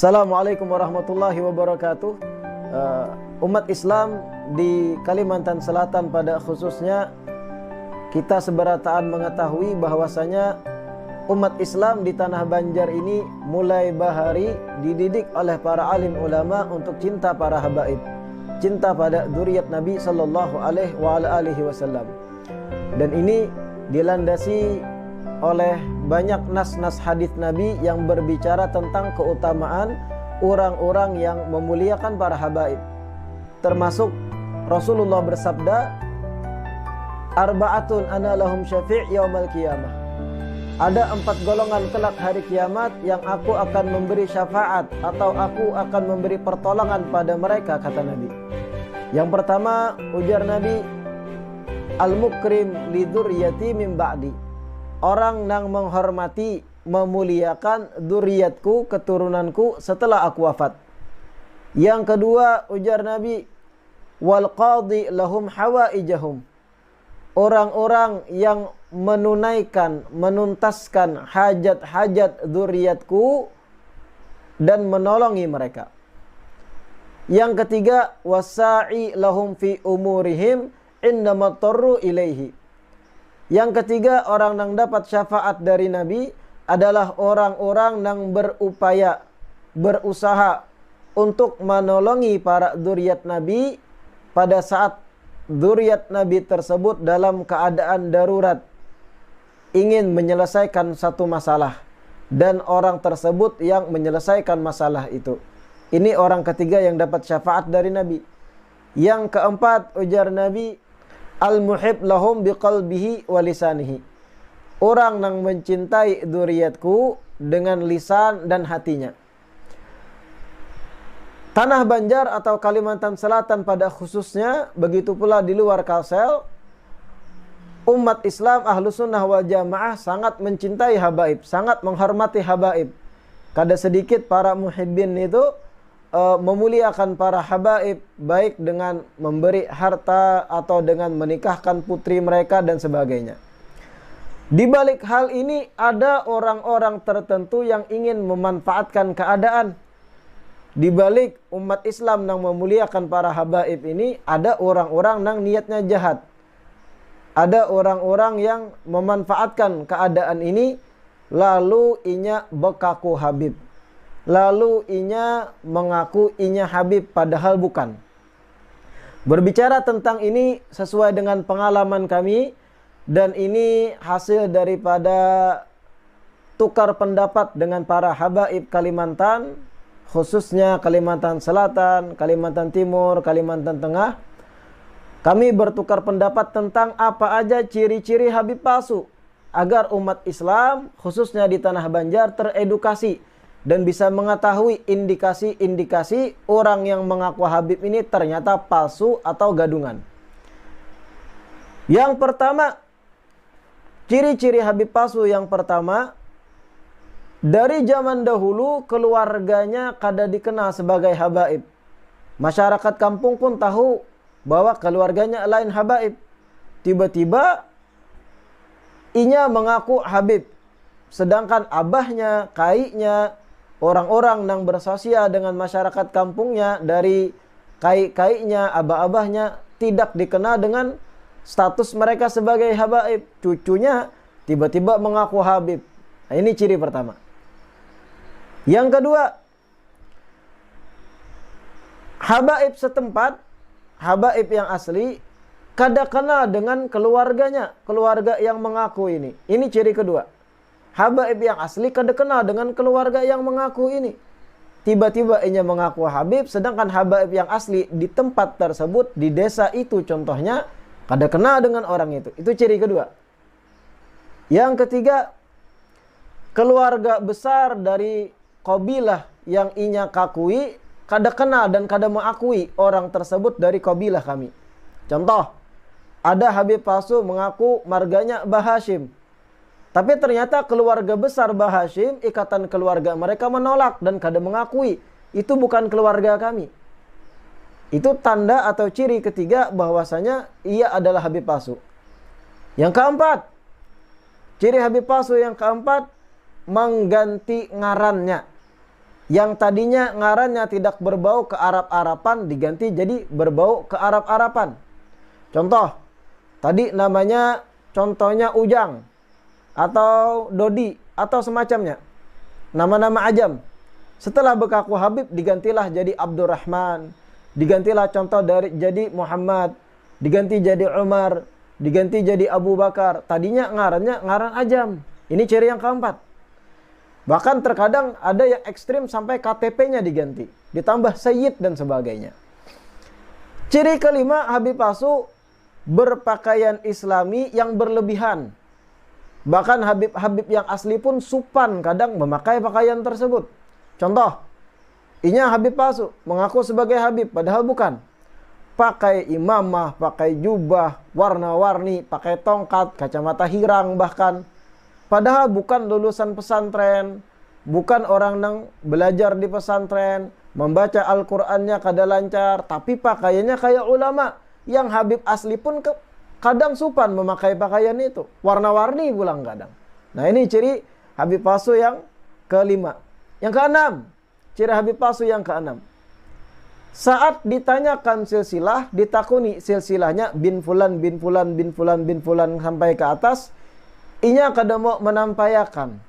Assalamualaikum warahmatullahi wabarakatuh. Umat Islam di Kalimantan Selatan pada khususnya, kita seberataan mengetahui bahwasanya umat Islam di Tanah Banjar ini mulai bahari dididik oleh para alim ulama untuk cinta para habaib, cinta pada dzurriyyat Nabi sallallahu alaihi wasallam. Dan ini dilandasi oleh banyak nas-nas hadis Nabi yang berbicara tentang keutamaan orang-orang yang memuliakan para habaib. Termasuk Rasulullah bersabda, "Arba'atun ana lahum syafi' yaumal qiyamah." Ada 4 golongan kelak hari kiamat yang aku akan memberi syafaat atau aku akan memberi pertolongan pada mereka, kata Nabi. Yang pertama, ujar Nabi, "Al-mukrim li dzurriyyati min ba'di." Orang yang menghormati, memuliakan dzurriyyatku, keturunanku setelah aku wafat. Yang kedua, ujar Nabi, "Wal qadhi lahum hawaijahum." Orang-orang yang menunaikan, menuntaskan hajat-hajat dzurriyyatku dan menolongi mereka. Yang ketiga, wasa'i lahum fi umurihim indama tarru ilaihi. Yang ketiga, orang yang dapat syafaat dari Nabi adalah orang-orang yang berupaya, berusaha untuk menolongi para dzurriyyat Nabi pada saat dzurriyyat Nabi tersebut dalam keadaan darurat, ingin menyelesaikan satu masalah, dan orang tersebut yang menyelesaikan masalah itu. Ini orang ketiga yang dapat syafaat dari Nabi. Yang keempat, ujar Nabi, "Al-muhib lahum biqalbihi wa lisanihi." Orang yang mencintai dzurriyyatku dengan lisan dan hatinya. Tanah Banjar atau Kalimantan Selatan pada khususnya, begitu pula di luar Kalsel, umat Islam Ahlus Sunnah wal Jamaah sangat mencintai habaib, sangat menghormati habaib. Kada sedikit para muhibbin itu memuliakan para habaib, baik dengan memberi harta atau dengan menikahkan putri mereka dan sebagainya. Di balik hal ini ada orang-orang tertentu yang ingin memanfaatkan keadaan. Di balik umat Islam yang memuliakan para habaib ini, ada orang-orang yang niatnya jahat. Ada orang-orang yang memanfaatkan keadaan ini, lalu inya bekaku habib. Lalu inya mengaku inya habib padahal bukan. Berbicara tentang ini sesuai dengan pengalaman kami, dan ini hasil daripada tukar pendapat dengan para habaib Kalimantan, khususnya Kalimantan Selatan, Kalimantan Timur, Kalimantan Tengah. Kami bertukar pendapat tentang apa aja ciri-ciri habib palsu, agar umat Islam khususnya di Tanah Banjar teredukasi dan bisa mengetahui indikasi-indikasi orang yang mengaku habib ini ternyata palsu atau gadungan. Yang pertama, ciri-ciri habib palsu yang pertama, dari zaman dahulu keluarganya kada dikenal sebagai habaib. Masyarakat kampung pun tahu bahwa keluarganya lain habaib. Tiba-tiba inya mengaku habib, sedangkan abahnya, kaiknya, orang-orang yang bersosial dengan masyarakat kampungnya, dari kai-kaiknya, abah-abahnya tidak dikenal dengan status mereka sebagai habaib. Cucunya tiba-tiba mengaku habib. Nah, ini ciri pertama. Yang kedua, habaib setempat, habaib yang asli, kada kenal dengan keluarganya, keluarga yang mengaku ini. Ini ciri kedua. Habaib yang asli kada kenal dengan keluarga yang mengaku ini. Tiba-tiba inya mengaku habib, sedangkan habaib yang asli di tempat tersebut, di desa itu contohnya, kada kenal dengan orang itu. Itu ciri kedua. Yang ketiga, keluarga besar dari qabilah yang inya kakui, kada kenal dan kada mengakui orang tersebut dari qabilah kami. Contoh, ada habib palsu mengaku marganya Bah Hashim. Tapi ternyata keluarga besar Bah Hashim, ikatan keluarga mereka menolak dan kada mengakui. Itu bukan keluarga kami. Itu tanda atau ciri ketiga bahwasanya ia adalah habib palsu. Yang keempat, ciri habib palsu yang keempat, mengganti ngarannya. Yang tadinya ngarannya tidak berbau ke Arab-Arapan diganti jadi berbau ke Arab-Arapan. Contoh, tadi namanya contohnya Ujang atau Dodi atau semacamnya. Nama-nama ajam. Setelah berkaku Habib digantilah jadi Abdurrahman, digantilah contoh dari jadi Muhammad, diganti jadi Umar, diganti jadi Abu Bakar. Tadinya ngarannya ngaran ajam. Ini ciri yang keempat. Bahkan terkadang ada yang ekstrim sampai KTP-nya diganti, ditambah Sayyid dan sebagainya. Ciri kelima, Habib palsu berpakaian Islami yang berlebihan. Bahkan Habib-Habib yang asli pun supan kadang memakai pakaian tersebut. Contoh, inya Habib palsu, mengaku sebagai Habib padahal bukan. Pakai imamah, pakai jubah, warna-warni, pakai tongkat, kacamata hirang bahkan. Padahal bukan lulusan pesantren, bukan orang yang belajar di pesantren, membaca Al-Qur'annya kada lancar, tapi pakaiannya kayak ulama. Yang Habib asli pun kadang supan memakai pakaian itu. Warna-warni pulang kadang. Nah ini ciri Habib palsu yang kelima. Yang keenam, ciri Habib palsu yang keenam. Saat ditanyakan silsilah, ditakuni silsilahnya bin fulan, bin fulan, bin fulan, bin fulan sampai ke atas, inya kada mau menampayakan,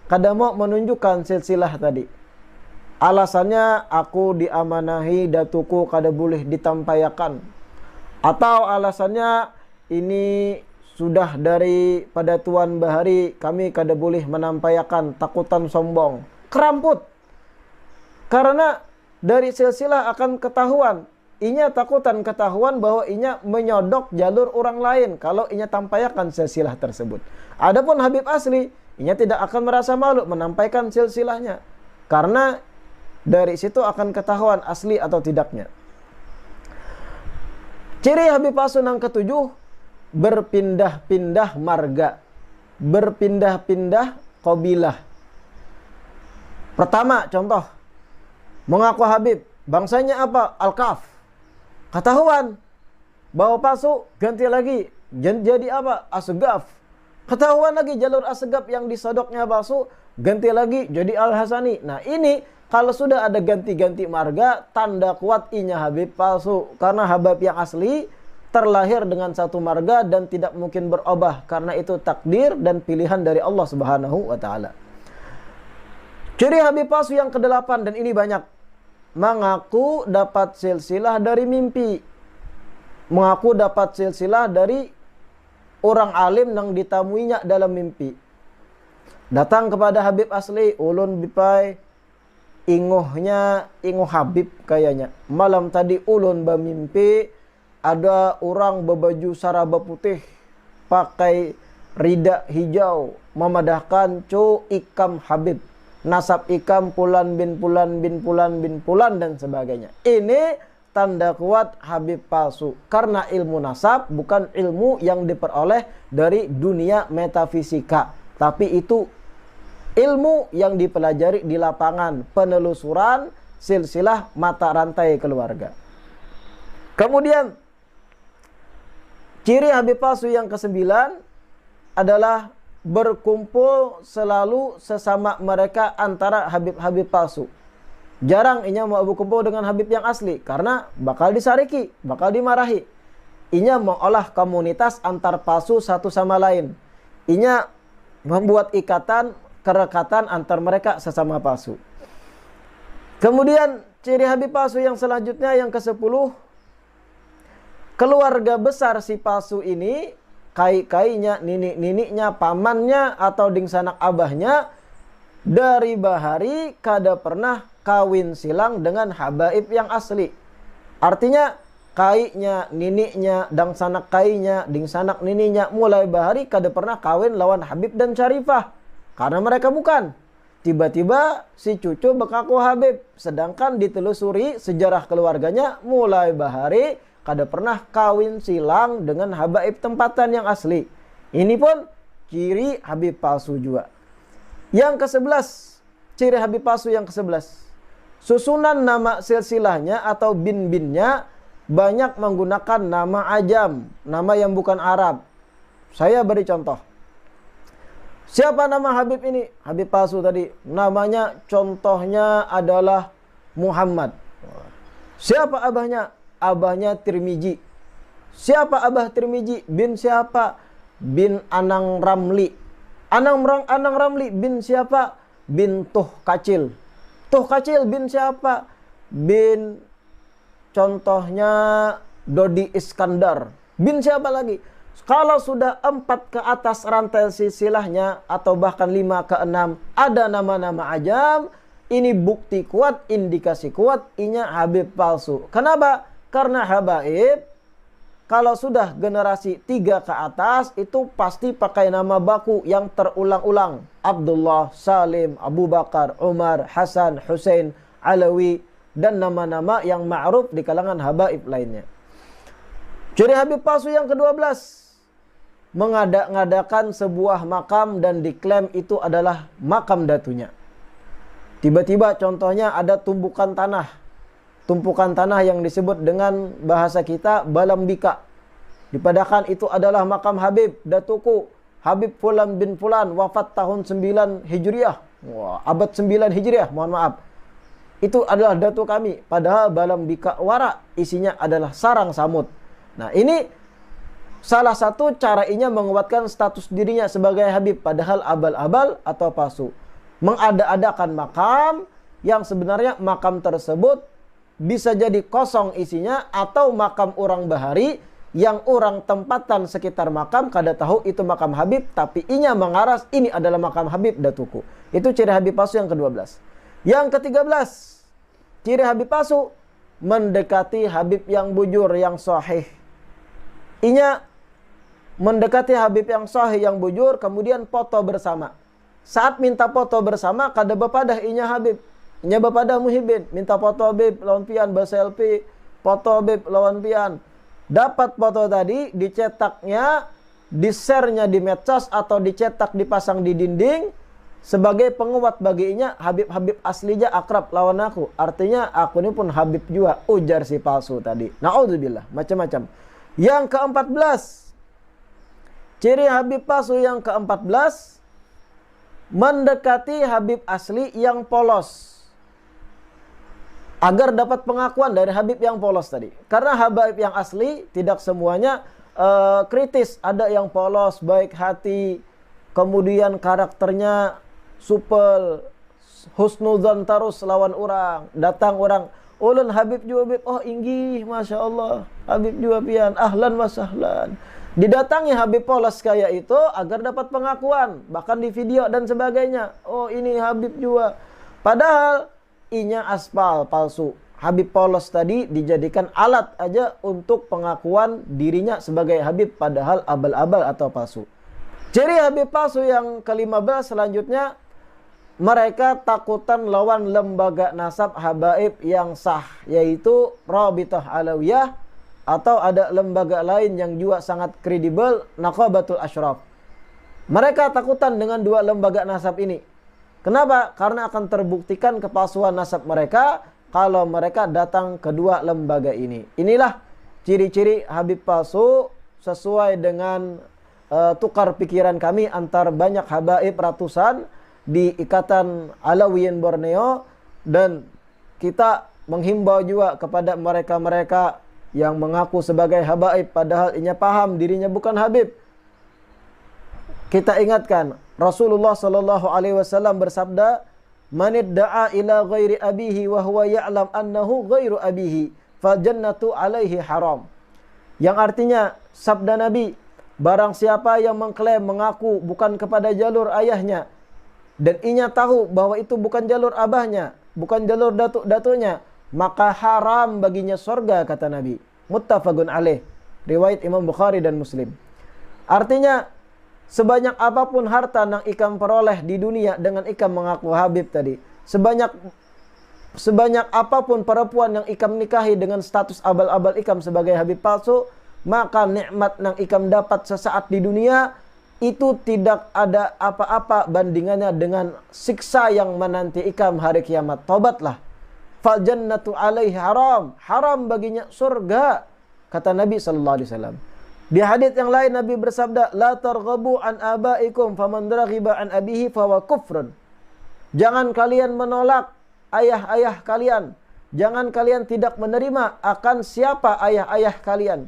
kada mau menunjukkan silsilah tadi. Alasannya aku diamanahi datuku kada boleh ditampayakan. Atau alasannya ini sudah daripada Tuan Bahari, kami kada boleh menampayakan, takutan sombong. Keramput. Karena dari silsilah akan ketahuan. Inya takutan ketahuan bahwa inya menyodok jalur orang lain kalau inya tampayakan silsilah tersebut. Adapun Habib asli, inya tidak akan merasa malu menampaikan silsilahnya. Karena dari situ akan ketahuan asli atau tidaknya. Ciri Habib palsu yang ketujuh, berpindah-pindah marga. Berpindah-pindah qabilah. Pertama, contoh. Mengaku Habib, bangsanya apa? Al-Kaf. Ketahuan bahwa palsu, ganti lagi jadi apa? Asgaf. Ketahuan lagi jalur Asgaf yang disodoknya palsu, ganti lagi jadi Al-Hasani. Nah ini kalau sudah ada ganti-ganti marga, tanda kuat inya Habib palsu. Karena Habib yang asli terlahir dengan satu marga dan tidak mungkin berubah. Karena itu takdir dan pilihan dari Allah Subhanahu wa Ta'ala. Ciri Habib palsu yang kedelapan, dan ini banyak. Mengaku dapat silsilah dari mimpi. Mengaku dapat silsilah dari orang alim yang ditamuinya dalam mimpi. Datang kepada Habib asli, ulun bipai inguhnya, inguh Habib kayaknya. Malam tadi ulun bermimpi ada orang berbaju saraba putih, pakai rida hijau, memadahkan cu ikam Habib. Nasab ikam pulan bin pulan bin pulan bin pulan dan sebagainya. Ini tanda kuat Habib palsu. Karena ilmu nasab bukan ilmu yang diperoleh dari dunia metafisika. Tapi itu ilmu yang dipelajari di lapangan. Penelusuran silsilah mata rantai keluarga. Kemudian ciri Habib palsu yang kesembilan adalah berkumpul selalu sesama mereka antara Habib-Habib palsu. Jarang inya mau berkumpul dengan Habib yang asli karena bakal disariki, bakal dimarahi. Inya mengolah komunitas antar palsu satu sama lain. Inya membuat ikatan, kerekatan antar mereka sesama palsu. Kemudian ciri Habib palsu yang selanjutnya yang ke-10, keluarga besar si palsu ini, kai-kainya, ninik-niniknya, pamannya atau dingsanak abahnya dari bahari kada pernah kawin silang dengan habaib yang asli. Artinya kainya, niniknya, dangsanak kainya, dingsanak nininya mulai bahari kada pernah kawin lawan Habib dan Syarifah. Karena mereka bukan. Tiba-tiba si cucu bekaku Habib. Sedangkan ditelusuri sejarah keluarganya mulai bahari kada pernah kawin silang dengan habaib tempatan yang asli. Ini pun ciri Habib palsu juga. Yang ke-11, ciri Habib palsu yang ke-11. Susunan nama silsilahnya atau bin-binnya banyak menggunakan nama ajam, nama yang bukan Arab. Saya beri contoh. Siapa nama Habib ini? Habib palsu tadi. Namanya contohnya adalah Muhammad. Siapa abahnya? Abahnya Tirmizi. Siapa abah Tirmizi? Bin siapa? Bin Anang Ramli. Anang Ramli bin siapa? Bin Tuh Kacil. Tuh Kacil bin siapa? Bin contohnya Dodi Iskandar. Bin siapa lagi? Kalau sudah 4 ke atas rantai silsilahnya atau bahkan 5 ke 6 ada nama-nama ajam, ini bukti kuat, indikasi kuat inya Habib palsu. Kenapa? Karena habaib kalau sudah generasi 3 ke atas itu pasti pakai nama baku yang terulang-ulang. Abdullah, Salim, Abu Bakar, Umar, Hasan, Hussein, Alawi, dan nama-nama yang ma'ruf di kalangan habaib lainnya. Ciri Habib palsu yang ke-12, mengada-ngadakan sebuah makam dan diklaim itu adalah makam datunya. Tiba-tiba contohnya ada tumpukan tanah yang disebut dengan bahasa kita balambika. Dipadakan itu adalah makam Habib datuku, Habib Fulan bin Fulan, wafat tahun 9 Hijriah. Wah, abad 9 Hijriah, mohon maaf. Itu adalah datu kami, padahal balambika warak isinya adalah sarang samud. Nah, ini salah satu cara inya menguatkan status dirinya sebagai Habib, padahal abal-abal atau palsu. Mengada-adakan makam yang sebenarnya makam tersebut bisa jadi kosong isinya, atau makam orang bahari yang orang tempatan sekitar makam kada tahu itu makam Habib, tapi inya mengaras ini adalah makam Habib datuku. Itu ciri Habib palsu yang ke-12. Yang ke-13, ciri Habib palsu mendekati Habib yang bujur, yang sahih. Inya mendekati Habib yang sahih, yang bujur, kemudian foto bersama. Saat minta foto bersama, kada bepadah inya Habib. Inya bepadah Muhyiddin. Minta foto Habib lawan pian, berselfie. Foto Habib lawan pian. Dapat foto tadi, dicetaknya, di-share-nya di medsos, atau dicetak dipasang di dinding. Sebagai penguat bagi inya, Habib-Habib aslinya akrab lawan aku. Artinya, aku ini pun Habib juga. Ujar si palsu tadi. Na'udzubillah. Macam-macam. Yang ke-14, ciri Habib palsu yang ke-14, mendekati Habib asli yang polos agar dapat pengakuan dari Habib yang polos tadi. Karena Habib yang asli tidak semuanya kritis. Ada yang polos, baik hati, kemudian karakternya supel, husnudzon terus lawan orang. Datang orang, ulun Habib juga Habib, oh inggih, Masya Allah, Habib juga pian, ahlan wa sahlan. Didatangi Habib polos kayak itu agar dapat pengakuan, bahkan di video dan sebagainya. Oh ini Habib juga. Padahal inya aspal, palsu. Habib polos tadi dijadikan alat aja untuk pengakuan dirinya sebagai Habib, padahal abal-abal atau palsu. Ciri Habib palsu yang ke-15 selanjutnya, mereka takutan lawan lembaga nasab habaib yang sah, yaitu Rabithah Alawiyah, atau ada lembaga lain yang juga sangat kredibel, Naqabatul Ashraf. Mereka takutan dengan dua lembaga nasab ini. Kenapa? Karena akan terbuktikan kepalsuan nasab mereka kalau mereka datang kedua lembaga ini. Inilah ciri-ciri Habib palsu sesuai dengan tukar pikiran kami antar banyak habaib ratusan di Ikatan Alawiyin Borneo, dan kita menghimbau juga kepada mereka-mereka yang mengaku sebagai habaib padahal inya paham dirinya bukan Habib. Kita ingatkan Rasulullah sallallahu alaihi wasallam bersabda, "Man idda'a ila ghairi abihi wa huwa ya'lam annahu ghairu abihi, fa jannatu alaihi haram." Yang artinya sabda Nabi, barang siapa yang mengklaim mengaku bukan kepada jalur ayahnya dan inya tahu bahwa itu bukan jalur abahnya, bukan jalur datuk-datunya, maka haram baginya surga, kata Nabi. Muttafaqun alaih. Riwayat Imam Bukhari dan Muslim. Artinya, sebanyak apapun harta yang ikam peroleh di dunia dengan ikam mengaku Habib tadi, sebanyak apapun perempuan yang ikam nikahi dengan status abal-abal ikam sebagai Habib palsu, maka nikmat yang ikam dapat sesaat di dunia itu tidak ada apa-apa bandingannya dengan siksa yang menanti ikam hari kiamat. Tobatlah. Fal jannatu alaihi haram. Haram baginya surga, kata Nabi sallallahu alaihi wasallam. Di hadits yang lain Nabi bersabda, "La targhabu an abaikum faman raghiba an abihi fahuwa kufrun." Jangan kalian menolak ayah-ayah kalian. Jangan kalian tidak menerima akan siapa ayah-ayah kalian.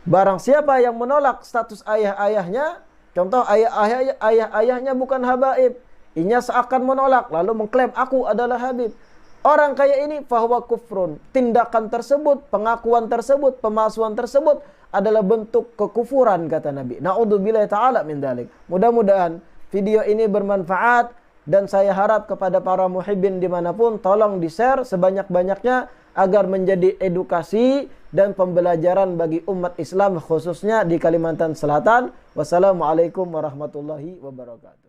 Barang siapa yang menolak status ayah-ayahnya, contoh ayah-ayahnya bukan habaib, inya seakan menolak lalu mengklaim aku adalah habib. Orang kayak ini fahuwa kufrun. Tindakan tersebut, pengakuan tersebut, pemalsuan tersebut adalah bentuk kekufuran kata Nabi. Na'udzubillahi ta'ala min dzalik. Mudah-mudahan video ini bermanfaat dan saya harap kepada para muhibbin dimanapun tolong di-share sebanyak-banyaknya agar menjadi edukasi dan pembelajaran bagi umat Islam khususnya di Kalimantan Selatan. Wassalamualaikum warahmatullahi wabarakatuh.